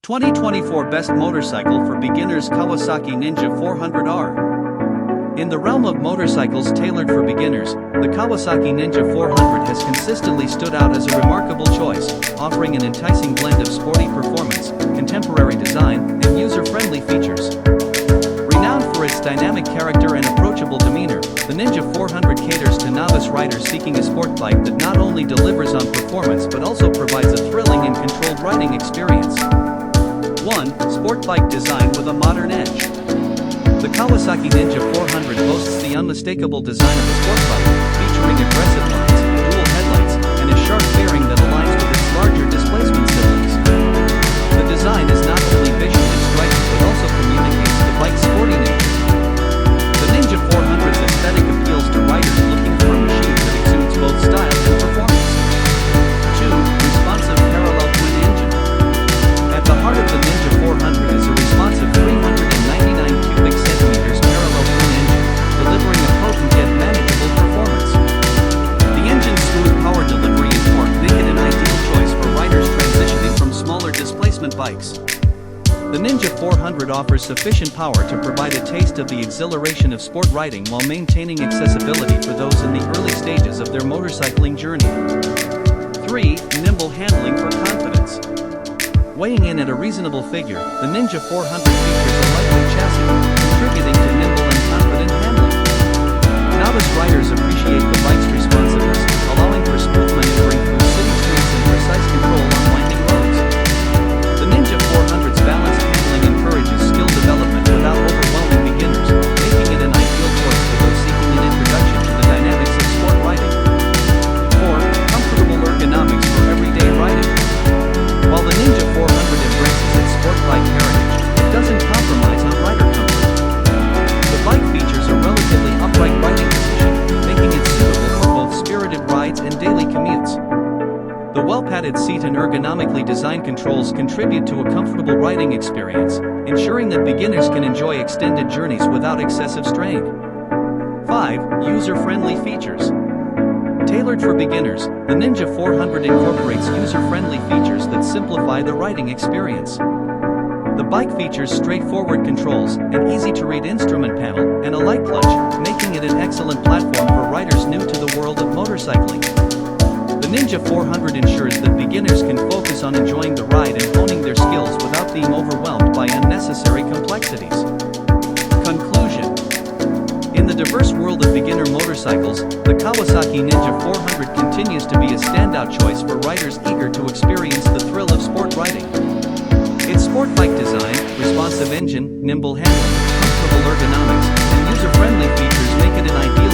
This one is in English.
2024 Best Motorcycle for Beginners Kawasaki Ninja 400R. In the realm of motorcycles tailored for beginners, the Kawasaki Ninja 400 has consistently stood out as a remarkable choice, offering an enticing blend of sporty performance, contemporary design, and user-friendly features. Renowned for its dynamic character and approachable demeanor, the Ninja 400 caters to novice riders seeking a sport bike that not only delivers on performance but also provides a thrilling and controlled riding experience. 1. Sport bike design with a modern edge. The Kawasaki Ninja 400 boasts the unmistakable design of a sport bike, featuring aggressive lines, dual headlights, and a sharp fairing that aligns with its larger displacement siblings. The design is not only visually striking but also communicates the bike's sporty nature. The Ninja 400's aesthetic appeals to riders looking for a machine that exudes both style and performance. 2. Responsive parallel twin engine. At the heart of the Ninja 400 is a responsive 399 cubic centimeters parallel twin engine, delivering a potent yet manageable performance. The engine's smooth power delivery and torque make it an ideal choice for riders transitioning from smaller displacement bikes. The Ninja 400 offers sufficient power to provide a taste of the exhilaration of sport riding while maintaining accessibility for those in the early stages of their motorcycling journey. 3. Nimble handling for confidence. Weighing in at a reasonable figure, the Ninja 400 features a lightweight chassis, contributing to nimble and confident handling. Novice riders appreciate the bike's responsiveness, allowing for smooth maneuvering through city streets and precise control on winding roads. The Ninja 400's balanced handling encourages skill development without overwhelming beginners, making it an ideal choice for those seeking an introduction to the dynamics of sport riding. 4. Comfortable ergonomics for everyday riding. While the Ninja 400 embraces its sport bike heritage, it doesn't compromise on rider comfort. The bike features a relatively upright riding position, making it suitable for both spirited rides and daily commutes. The well-padded seat and ergonomically designed controls contribute to a comfortable riding experience, ensuring that beginners can enjoy extended journeys without excessive strain. 5. User-friendly features. Tailored for beginners, the Ninja 400 incorporates user-friendly features that simplify the riding experience. The bike features straightforward controls, an easy-to-read instrument panel, and a light clutch, making it an excellent platform for riders new to the world of motorcycling. The Ninja 400 ensures that beginners can focus on enjoying the ride and honing their skills without being overwhelmed by unnecessary complexities. Conclusion. In the diverse world of beginner motorcycles, the Kawasaki Ninja 400 continues to be a standout choice for riders eager to experience the thrill of sport riding. Its sport bike design, responsive engine, nimble handling, comfortable ergonomics, and user-friendly features make it an ideal